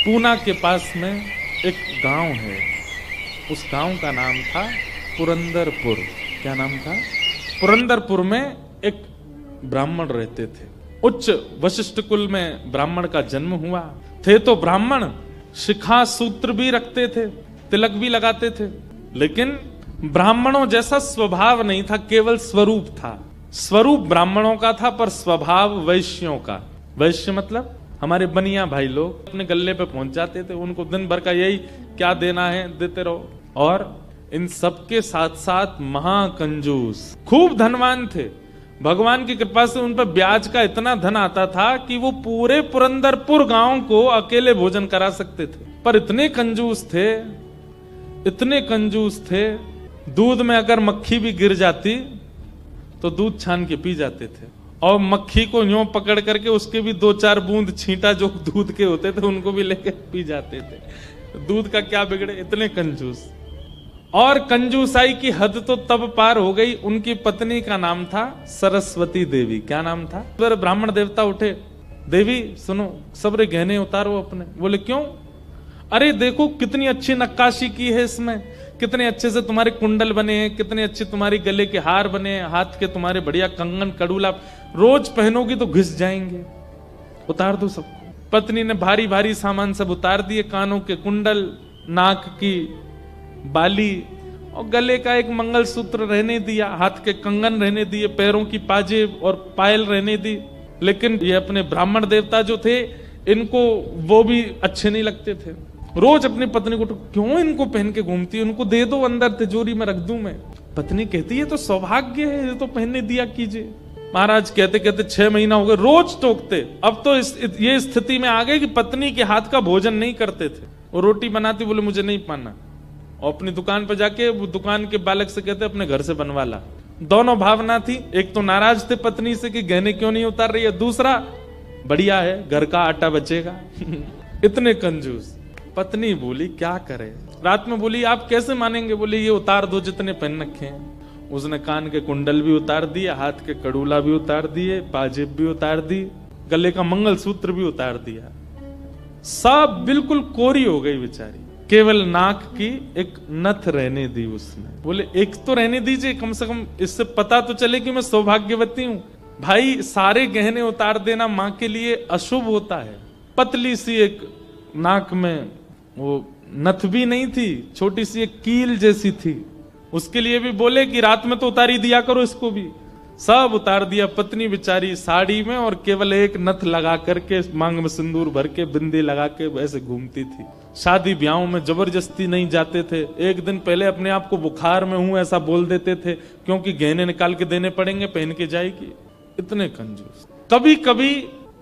पूना के पास में एक गांव है, उस गांव का नाम था पुरंदरपुर। क्या नाम था? पुरंदरपुर में एक ब्राह्मण रहते थे। उच्च वशिष्ठ कुल में ब्राह्मण का जन्म हुआ। थे तो ब्राह्मण, शिखा सूत्र भी रखते थे, तिलक भी लगाते थे, लेकिन ब्राह्मणों जैसा स्वभाव नहीं था, केवल स्वरूप था। स्वरूप ब्राह्मणों का था पर स्वभाव वैश्यों का। वैश्य मतलब हमारे बनिया भाई लोग अपने गल्ले पे पहुंच जाते थे, उनको दिन भर का यही क्या देना है देते रहो। और इन सबके साथ साथ महाकंजूस, खूब धनवान थे। भगवान की कृपा से उन पर ब्याज का इतना धन आता था कि वो पूरे पुरंदरपुर गांव को अकेले भोजन करा सकते थे। पर इतने कंजूस थे, इतने कंजूस थे, दूध में अगर मक्खी भी गिर जाती तो दूध छान के पी जाते थे, और मक्खी को यूं पकड़ करके उसके भी 2-4 बूंद छींटा जो दूध के होते थे उनको भी लेके पी जाते थे। दूध का क्या बिगड़े, इतने कंजूस। और कंजूसाई की हद तो तब पार हो गई, उनकी पत्नी का नाम था सरस्वती देवी। क्या नाम था? फिर ब्राह्मण देवता उठे, देवी सुनो, सबरे गहने उतारो अपने। बोले क्यों? अरे देखो कितनी अच्छी नक्काशी की है इसमें, कितने अच्छे से तुम्हारे कुंडल बने हैं, कितने अच्छे तुम्हारे गले के हार बने हैं, हाथ के तुम्हारे बढ़िया कंगन कड़ूला, रोज पहनोगी तो घिस जाएंगे, उतार दो सबको। पत्नी ने भारी भारी सामान सब उतार दिए, कानों के कुंडल, नाक की बाली और गले का एक मंगलसूत्र रहने दिया, हाथ के कंगन रहने दिए, पैरों की पाजेब और पायल रहने दी। लेकिन ये अपने ब्राह्मण देवता जो थे, इनको वो भी अच्छे नहीं लगते थे। रोज अपनी पत्नी को क्यों इनको पहन के घूमती है, उनको दे दो, अंदर तिजोरी में रख दूं मैं। पत्नी कहती है तो सौभाग्य है, ये तो पहनने दिया कीजिए। महाराज कहते कहते 6 महीना हो गए, रोज टोकते। अब तो ये स्थिति में आ गए कि पत्नी के हाथ का भोजन नहीं करते थे। वो रोटी बनाती, बोले मुझे नहीं पाना, और अपनी दुकान पर जाके वो दुकान के बालक से कहते अपने घर से बनवा ला। दोनों भावना थी, एक तो नाराज थे पत्नी से कि गहने क्यों नहीं उतार रही है, दूसरा बढ़िया है घर का आटा बचेगा। इतने कंजूस। पत्नी बोली क्या करे, रात में बोली आप कैसे मानेंगे? बोले ये उतार दो जितने पहन रखे हैं। उसने कान के कुंडल भी उतार दिए, हाथ के कड़ूला भी उतार दिए, पाजेब भी उतार दी, गले का मंगलसूत्र भी उतार दिया। सब बिल्कुल कोरी हो गई बेचारी, केवल नाक की एक नथ रहने दी उसने। बोले एक तो रहने दीजिए, कम से कम इससे पता तो चले कि मैं सौभाग्यवती हूं। भाई सारे गहने उतार देना मां के लिए अशुभ होता है। पतली सी एक नाक में वो नथ भी नहीं थी, छोटी सी एक कील जैसी थी, उसके लिए भी बोले कि रात में तो उतारी दिया करो इसको भी। सब उतार दिया। पत्नी बेचारी साड़ी में और केवल एक नथ लगा करके, मांग में सिंदूर भर के, बिंदी लगा के वैसे घूमती थी। शादी ब्याहों में जबरदस्ती नहीं जाते थे, एक दिन पहले अपने आप को बुखार में हूं ऐसा बोल देते थे, क्योंकि गहने निकाल के देने पड़ेंगे, पहन के जाएगी। इतने कंजूस। कभी कभी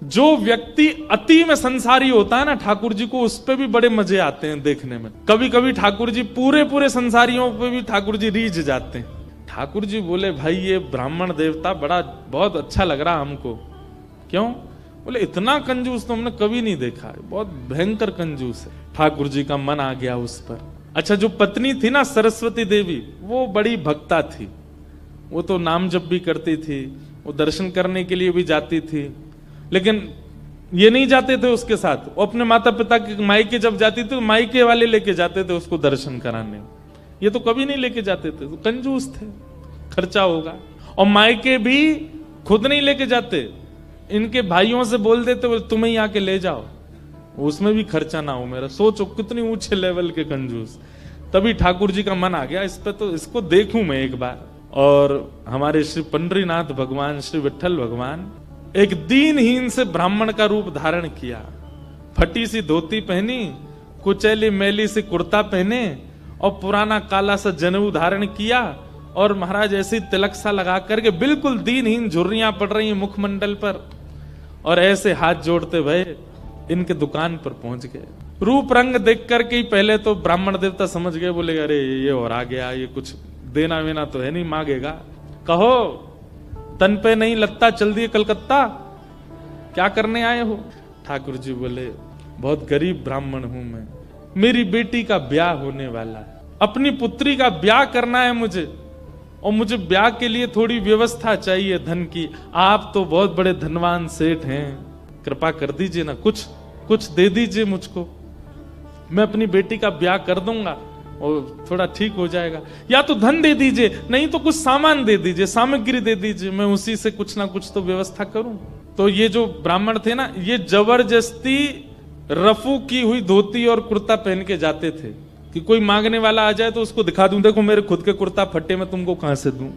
जो व्यक्ति अति में संसारी होता है ना ठाकुर जी को, उस पे भी बड़े मजे आते हैं देखने में। कभी कभी ठाकुर जी पूरे संसारियों पे भी ठाकुर जी रीझ जाते हैं। ठाकुर जी बोले भाई ये ब्राह्मण देवता बहुत अच्छा लग रहा हमको। क्यों? बोले इतना कंजूस तो हमने कभी नहीं देखा है, बहुत भयंकर कंजूस है। ठाकुर जी का मन आ गया उस पर। अच्छा, जो पत्नी थी ना सरस्वती देवी, वो बड़ी भक्ता थी, वो तो नाम जप भी करती थी, वो दर्शन करने के लिए भी जाती थी। लेकिन ये नहीं जाते थे उसके साथ, वो अपने माता पिता के मायके जब जाती थी, मायके वाले लेके जाते थे उसको दर्शन कराने। ये तो कभी नहीं लेके जाते थे, तो कंजूस थे, खर्चा होगा। और मायके भी खुद नहीं लेके जाते, इनके भाइयों से बोल देते तुम्हें ही आके ले जाओ, उसमें भी खर्चा ना हो मेरा। सोचो कितनी ऊंचे लेवल के कंजूस। तभी ठाकुर जी का मन आ गया इस पे, तो इसको देखूं मैं एक बार। और हमारे श्री पंडरीनाथ भगवान, श्री विठल भगवान एक दीनहीन से ब्राह्मण का रूप धारण किया। फटी सी धोती पहनी, कुचैली मैली सी कुर्ता पहने और पुराना काला सा जनेऊ धारण किया, और महाराज ऐसी तिलक सा लगा करके बिल्कुल दीनहीन, झुर्रियां पड़ रही हैं मुखमंडल पर, और ऐसे हाथ जोड़ते भये इनके दुकान पर पहुंच गए। रूप रंग देख करके ही पहले तो ब्राह्मण देवता समझ गए, बोले अरे ये और आ गया, ये कुछ देना वेना तो है नहीं, मांगेगा। कहो तन पे नहीं लगता, चल दिए कलकत्ता, क्या करने आए हो? ठाकुर जी बोले बहुत गरीब ब्राह्मण हूं मैं, मेरी बेटी का ब्याह होने वाला है, अपनी पुत्री का ब्याह करना है मुझे, और मुझे ब्याह के लिए थोड़ी व्यवस्था चाहिए धन की। आप तो बहुत बड़े धनवान सेठ हैं, कृपा कर दीजिए ना, कुछ दे दीजिए मुझको। मैं अपनी बेटी का ब्याह कर दूंगा और थोड़ा ठीक हो जाएगा, या तो धन दे दीजिए, नहीं तो कुछ सामान दे दीजिए, सामग्री दे दीजिए, मैं उसी से कुछ ना कुछ तो व्यवस्था करूं। तो ये जो ब्राह्मण थे ना, ये जबरदस्ती रफू की हुई धोती और कुर्ता पहन के जाते थे कि कोई मांगने वाला आ जाए तो उसको दिखा दूं, देखो मेरे खुद के कुर्ता फट्टे, मैं तुमको कहां से दूं।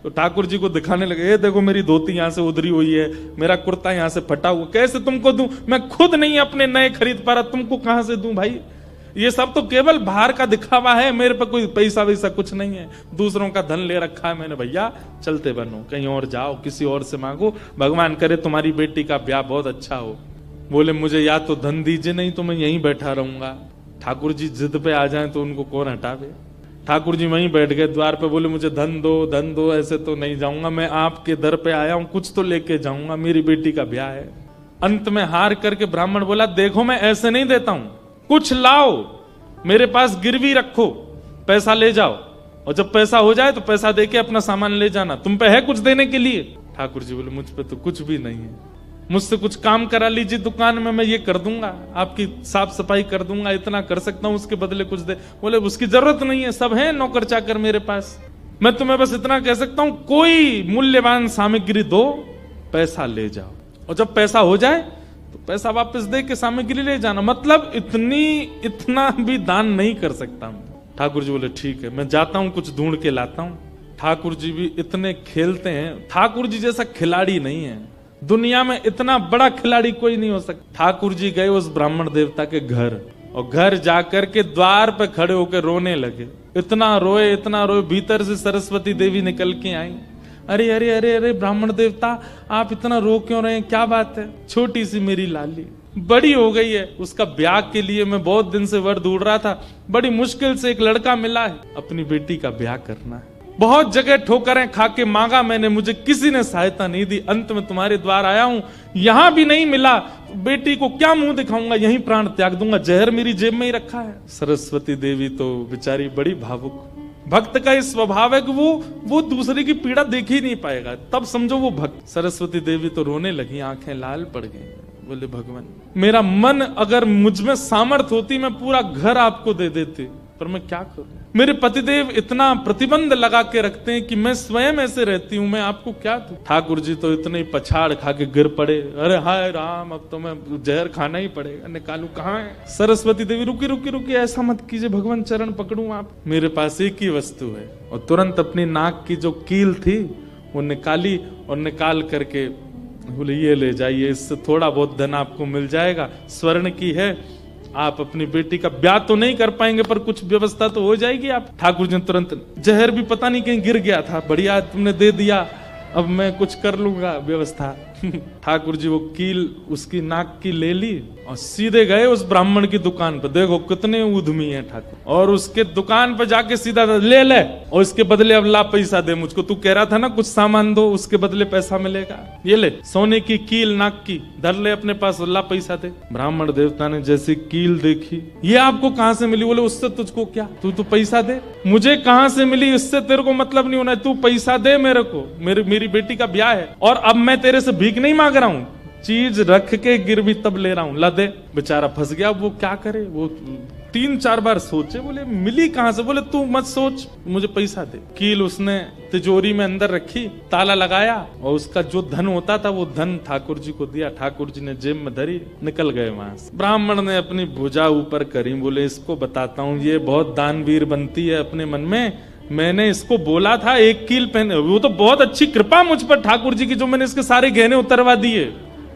तो ठाकुर जी को दिखाने लगे, ये देखो मेरी धोती यहां से उधरी हुई है, मेरा कुर्ता यहां से फटा हुआ, कैसे तुमको दूं, मैं खुद नहीं अपने नए खरीद पा रहा, तुमको कहां से दूं भाई। ये सब तो केवल बाहर का दिखावा है, मेरे पे कोई पैसा वैसा कुछ नहीं है, दूसरों का धन ले रखा है मैंने, भैया चलते बनो, कहीं और जाओ, किसी और से मांगो, भगवान करे तुम्हारी बेटी का ब्याह बहुत अच्छा हो। बोले मुझे या तो धन दीजिए, नहीं तो मैं यहीं बैठा रहूंगा। ठाकुर जी जिद पे आ जाए तो उनको कौन हटावे। ठाकुर जी वहीं बैठ गए द्वार पे, बोले मुझे धन दो, ऐसे तो नहीं जाऊंगा, मैं आपके दर पे आया हूं, कुछ तो लेके जाऊंगा, मेरी बेटी का ब्याह है। अंत में हार करके ब्राह्मण बोला, देखो मैं ऐसे नहीं देता हूं, कुछ लाओ, मेरे पास गिरवी रखो, पैसा ले जाओ, और जब पैसा हो जाए तो पैसा देके अपना सामान ले जाना, तुम पे है कुछ देने के लिए। ठाकुर जी बोले मुझ पे तो कुछ भी नहीं है, मुझसे कुछ काम करा लीजिए दुकान में, मैं ये कर दूंगा, आपकी साफ सफाई कर दूंगा, इतना कर सकता हूं, उसके बदले कुछ दे। बोले उसकी जरूरत नहीं है, सब है नौकर चाकर मेरे पास, मैं तुम्हें बस इतना कह सकता हूं, कोई मूल्यवान सामग्री दो, पैसा ले जाओ, और जब पैसा हो जाए तो पैसा वापस दे के सामग्री ले जाना, मतलब इतना भी दान नहीं कर सकता हूं। ठाकुर जी बोले ठीक है, मैं जाता हूं, कुछ ढूंढ के लाता हूं। ठाकुर जी भी इतने खेलते हैं, ठाकुर जी जैसा खिलाड़ी नहीं है दुनिया में, इतना बड़ा खिलाड़ी कोई नहीं हो सकता। ठाकुर जी गए उस ब्राह्मण देवता के घर, और घर जाकर के द्वार पे खड़े होकर रोने लगे, इतना रोए, भीतर से सरस्वती देवी निकल के आई। अरे अरे अरे अरे ब्राह्मण देवता, आप इतना रो क्यों रहे हैं, क्या बात है। छोटी सी मेरी लाली बड़ी हो गई है, उसका ब्याह के लिए मैं बहुत दिन से वर ढूंढ रहा था, बड़ी मुश्किल से एक लड़का मिला है, अपनी बेटी का ब्याह करना है, बहुत जगह ठोकरें खा के मांगा मैंने, मुझे किसी ने सहायता नहीं दी, अंत में तुम्हारे द्वार आया हूं, यहां भी नहीं मिला, बेटी को क्या मुंह दिखाऊंगा, यहीं प्राण त्याग दूंगा, जहर मेरी जेब में ही रखा है। सरस्वती देवी तो बेचारी बड़ी भावुक, भक्त का इस स्वभाव है कि वो दूसरे की पीड़ा देख ही नहीं पाएगा, तब समझो वो भक्त। सरस्वती देवी तो रोने लगी, आंखें लाल पड़ गई, बोले भगवान मेरा मन अगर मुझ में सामर्थ्य होती मैं पूरा घर आपको दे देती, पर मैं क्या करूं, मेरे पतिदेव इतना प्रतिबंध लगा के रखते हैं कि मैं स्वयं ऐसे रहती हूं, मैं आपको क्या दूं। ठाकुर जी तो इतने ही पछाड़ खा के गिर पड़े, अरे हाय राम, अब तो मैं जहर खाना ही पड़ेगा, निकालू कहाँ है। सरस्वती देवी रुकी रुकी रुकी, ऐसा मत कीजिए भगवान, चरण पकड़ू आप, मेरे पास एक ही वस्तु है। और तुरंत अपनी नाक की जो कील थी वो निकाली, और निकाल करके बोले ये ले जाइए, इससे थोड़ा बहुत धन आपको मिल जाएगा, स्वर्ण की है, आप अपनी बेटी का ब्याह तो नहीं कर पाएंगे पर कुछ व्यवस्था तो हो जाएगी आप। ठाकुर जी तुरंत, जहर भी पता नहीं कहीं गिर गया था, बढ़िया तुमने दे दिया, अब मैं कुछ कर लूंगा व्यवस्था। ठाकुर जी वो कील उसकी नाक की ले ली और सीधे गए उस ब्राह्मण की दुकान पर, देखो कितने उद्यमी हैं ठाकुर, और उसके दुकान पर जाके सीधा ले और इसके बदले अब ला पैसा दे मुझको, तू कह रहा था ना कुछ सामान दो उसके बदले पैसा मिलेगा, ये ले सोने की कील नाक की धर ले अपने पास, ला पैसा दे। ब्राह्मण देवता ने जैसी कील देखी, ये आपको कहां से मिली, बोले उससे तुझको क्या, तू तो पैसा दे। मुझे कहां से मिली इससे तेरे को मतलब नहीं होना, तू पैसा दे मेरे को, मेरी बेटी का ब्याह है, और अब मैं तेरे से भीख नहीं मांग रहा हूं, चीज रख के गिरवी तब ले रहा हूं, ला दे। बेचारा फंस गया, वो क्या करे, वो 3-4 बार सोचे, बोले मिली कहां से, बोले तू मत सोच, मुझे पैसा दे। कील उसने तिजोरी में अंदर रखी, ताला लगाया, और उसका जो धन होता था वो धन ठाकुर जी को दिया, ठाकुर जी ने जेब में धरी, निकल गए वहां से। ब्राह्मण ने अपनी भुजा ऊपर करी, बोले इसको बताता हूं, ये बहुत दानवीर बनती है अपने मन में, मैंने इसको बोला था एक कील पहने, वो तो बहुत अच्छी कृपा मुझ पर ठाकुर जी की, जो मैंने इसके सारे गहने उतरवा दिए,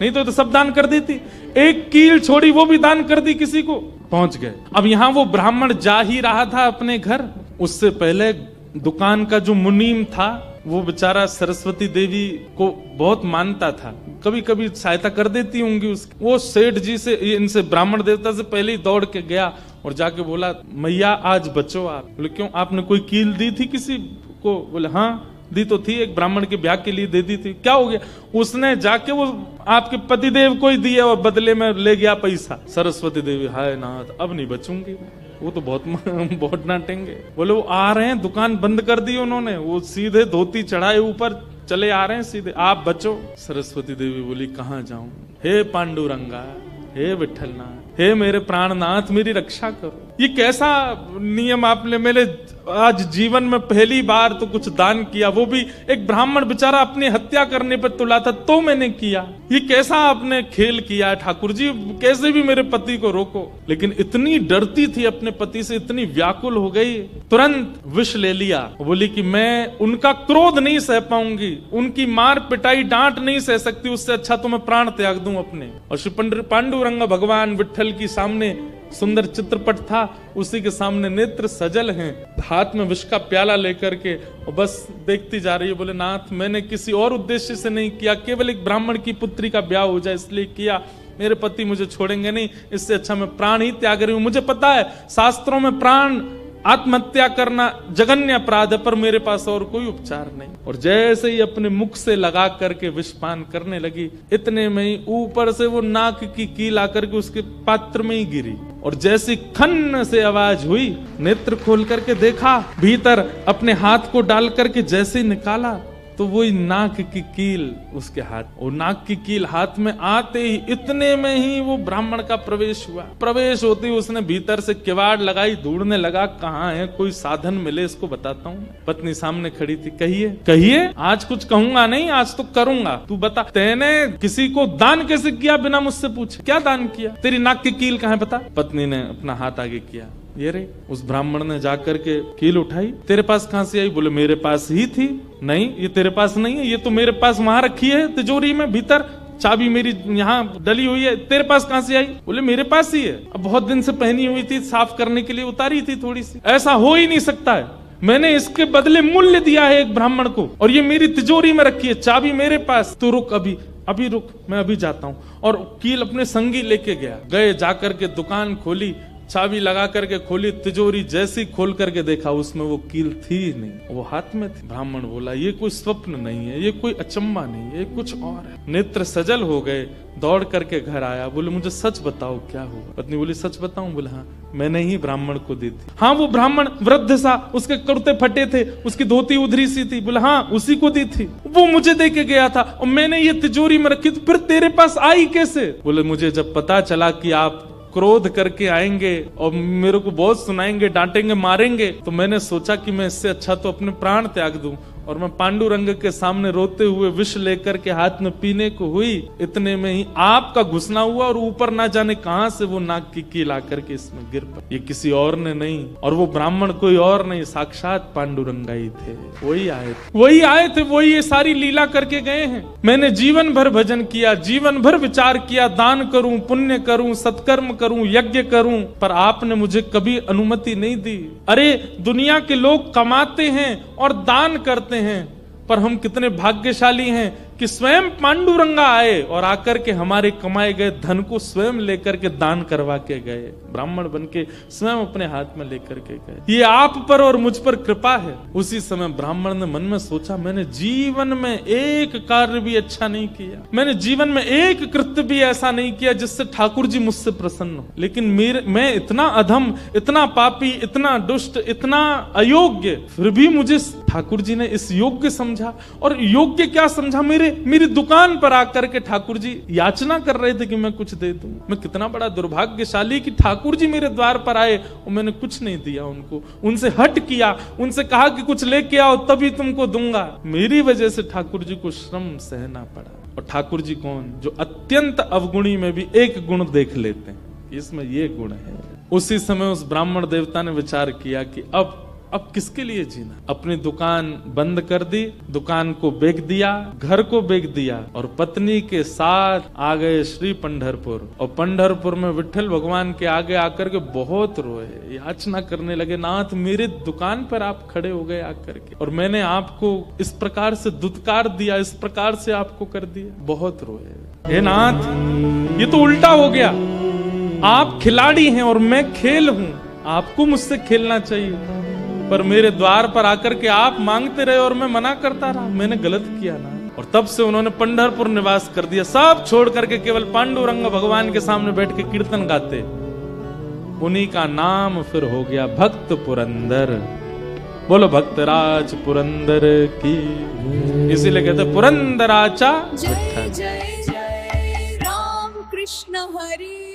नहीं तो सब दान कर देती, एक कील छोड़ी वो भी दान कर दी किसी को। पहुंच गए। अब यहां वो ब्राह्मण जा ही रहा था अपने घर, उससे पहले दुकान का जो मुनीम था वो बेचारा सरस्वती देवी को बहुत मानता था, कभी कभी सहायता कर देती होंगी उसकी। वो सेठ जी से, इनसे ब्राह्मण देवता से पहले ही दौड़ के गया और जाके बोला मैया आज बचो आप। बोले क्यों, आपने कोई कील दी थी किसी को? बोले हाँ दी तो थी, एक ब्राह्मण के ब्याह के लिए दे दी थी। क्या हो गया? उसने जाके वो आपके पतिदेव को ही दिया और बदले में ले गया पैसा। सरस्वती देवी हाय नाथ अब नहीं बचूंगी, वो तो बहुत डांटेंगे। बोले वो आ रहे हैं, दुकान बंद कर दी उन्होंने, वो सीधे धोती चढ़ाए ऊपर चले आ रहे हैं सीधे, आप बचो। सरस्वती देवी बोली कहाँ जाऊं, हे पांडुरंगा, हे विठलनाथ, हे मेरे प्राणनाथ मेरी रक्षा करो। ये कैसा नियम आपने मेरे आज जीवन में पहली बार तो कुछ दान किया, वो भी एक ब्राह्मण बेचारा अपनी हत्या करने पर तुला था तो मैंने किया। ये कैसा आपने खेल किया ठाकुर जी, कैसे भी मेरे पति को रोको। लेकिन इतनी डरती थी अपने पति से, इतनी व्याकुल हो गई, तुरंत विष ले लिया। बोली कि मैं उनका क्रोध नहीं सह पाऊंगी, उनकी मार पिटाई डांट नहीं सह सकती, उससे अच्छा तो मैं प्राण त्याग दूं अपने। और श्री पांडुरंग भगवान विट्ठल की सामने सुंदर चित्रपट था, उसी के सामने नेत्र सजल हैं, हाथ में विष का प्याला लेकर के, और बस देखती जा रही है। बोले नाथ मैंने किसी और उद्देश्य से नहीं किया, केवल एक ब्राह्मण की पुत्री का ब्याह हो जाए इसलिए किया, मेरे पति मुझे छोड़ेंगे नहीं, इससे अच्छा मैं प्राण ही त्याग रही हूं। मुझे पता है शास्त्रों में प्राण आत्महत्या करना जघन्य अपराध है, पर मेरे पास और कोई उपचार नहीं। और जैसे ही अपने मुख से लगा करके विषपान करने लगी, इतने में ही ऊपर से वो नाक की कील आकर के उसके पात्र में ही गिरी, और जैसी खन्न से आवाज हुई, नेत्र खोल करके देखा, भीतर अपने हाथ को डाल करके जैसे ही निकाला तो वही नाक की कील उसके हाथ, और नाक की कील हाथ में आते ही इतने में ही वो ब्राह्मण का प्रवेश हुआ। प्रवेश होते ही उसने भीतर से किवाड़ लगाई, ढूंढने लगा कहाँ है, कोई साधन मिले इसको बताता हूँ। पत्नी सामने खड़ी थी, कहिए कहिए, आज कुछ कहूंगा नहीं, आज तो करूंगा, तू बता तैने किसी को दान कैसे किया बिना मुझसे पूछे, क्या दान किया, तेरी नाक की कील कहाँ है बता। पत्नी ने अपना हाथ आगे किया, ये रे। उस ब्राह्मण ने जाकर के कील उठाई, तेरे पास कहां से आई? बोले मेरे पास ही थी। नहीं ये तेरे पास नहीं है, ये तो मेरे पास वहां रखी है तिजोरी में, भीतर चाबी मेरी यहाँ डली हुई है, तेरे पास कहां से आई? बोले मेरे पास ही है, अब बहुत दिन से पहनी हुई थी, साफ करने के लिए उतारी थी थोड़ी सी। ऐसा हो ही नहीं सकता है, मैंने इसके बदले मूल्य दिया है एक ब्राह्मण को, और ये मेरी तिजोरी में रखी है, चाबी मेरे पास। तो रुक, अभी रुक, मैं अभी जाता हूँ। और कील अपने संगी लेके गए, जाकर के दुकान खोली, चाबी लगा करके खोली, तिजोरी जैसी खोल करके देखा उसमें वो कील थी नहीं, वो हाथ में थी। ब्राह्मण बोला ये कोई स्वप्न नहीं है, ये कोई अचंबा नहीं है, ये कुछ और है। नेत्र सजल हो गए, दौड़ करके घर आया, बोले मुझे सच बताओ क्या हुआ। पत्नी बोली सच बताऊं? बोले हाँ, मैंने ही ब्राह्मण को दी थी। हाँ वो ब्राह्मण वृद्ध सा, उसके कुर्ते फटे थे, उसकी धोती उधरी सी थी। बोले हाँ उसी को दी थी, वो मुझे दे के गया था और मैंने ये तिजोरी में रखी, तो फिर तेरे पास आई कैसे? बोले मुझे जब पता चला कि आप क्रोध करके आएंगे और मेरे को बहुत सुनाएंगे, डांटेंगे, मारेंगे, तो मैंने सोचा कि मैं इससे अच्छा तो अपने प्राण त्याग दूं। और मैं पांडुरंग के सामने रोते हुए विष लेकर के हाथ में पीने को हुई, इतने में ही आपका घुसना हुआ और ऊपर ना जाने कहां से वो नाक की कील आकर के इसमें गिर पड़ी। ये किसी और ने नहीं, और वो ब्राह्मण कोई और नहीं, साक्षात पांडुरंगा ही थे। वही आए थे, वही ये सारी लीला करके गए हैं। मैंने जीवन भर भजन किया, जीवन भर विचार किया, दान करूं, पुण्य करूं, सत्कर्म करूं, यज्ञ करूं, पर आपने मुझे कभी अनुमति नहीं दी। अरे दुनिया के लोग कमाते हैं और दान करते हैं, पर हम कितने भाग्यशाली हैं कि स्वयं पांडुरंगा आए और आकर के हमारे कमाए गए धन को स्वयं लेकर के दान करवा के गए, ब्राह्मण बन के स्वयं अपने हाथ में लेकर के गए। ये आप पर और मुझ पर कृपा है। उसी समय ब्राह्मण ने मन में सोचा, मैंने जीवन में एक कार्य भी अच्छा नहीं किया, मैंने जीवन में एक कृत्य भी ऐसा नहीं किया जिससे ठाकुर जी मुझसे प्रसन्न हो, लेकिन मैं इतना अधम, इतना पापी, इतना दुष्ट, इतना अयोग्य, फिर भी मुझे ठाकुर जी ने इस योग्य समझा। और योग्य क्या समझा? मेरी दुकान पर आकर के ठाकुर जी याचना कर रहे थे कि मैं कुछ दे दूं। मैं कितना बड़ा दुर्भाग्यशाली कि ठाकुर जी मेरे द्वार पर आए और मैंने कुछ नहीं दिया उनको, उनसे हट किया, उनसे कहा कि कुछ लेके आओ तभी तुमको दूंगा। मेरी वजह से ठाकुर जी को श्रम सहना पड़ा। और ठाकुर जी कौन? जो अत्यंत अवगुणी में भी एक गुण देख लेते हैं, इसमें ये गुण है। उसी समय उस ब्राह्मण देवता ने विचार किया कि अब किसके लिए जीना। अपनी दुकान बंद कर दी, दुकान को बेच दिया, घर को बेच दिया, और पत्नी के साथ आ गए श्री पंढरपुर। और पंढरपुर में विट्ठल भगवान के आगे आकर के बहुत रोए, याचना करने लगे, नाथ मेरे दुकान पर आप खड़े हो गए आकर के, और मैंने आपको इस प्रकार से दुत्कार दिया, इस प्रकार से आपको कर दिया। बहुत रोए, हे नाथ ये तो उल्टा हो गया, आप खिलाड़ी हैं और मैं खेल हूं, आपको मुझसे खेलना चाहिए, पर मेरे द्वार पर आकर के आप मांगते रहे और मैं मना करता रहा, मैंने गलत किया ना। और तब से उन्होंने पंढरपुर निवास कर दिया, सब छोड़ करके केवल पांडुरंग भगवान के सामने बैठ के कीर्तन गाते। उन्हीं का नाम फिर हो गया भक्त पुरंदर। बोलो भक्तराज पुरंदर की। इसीलिए कहते पुरंदराचा। जय जय जय राम कृष्ण हरि।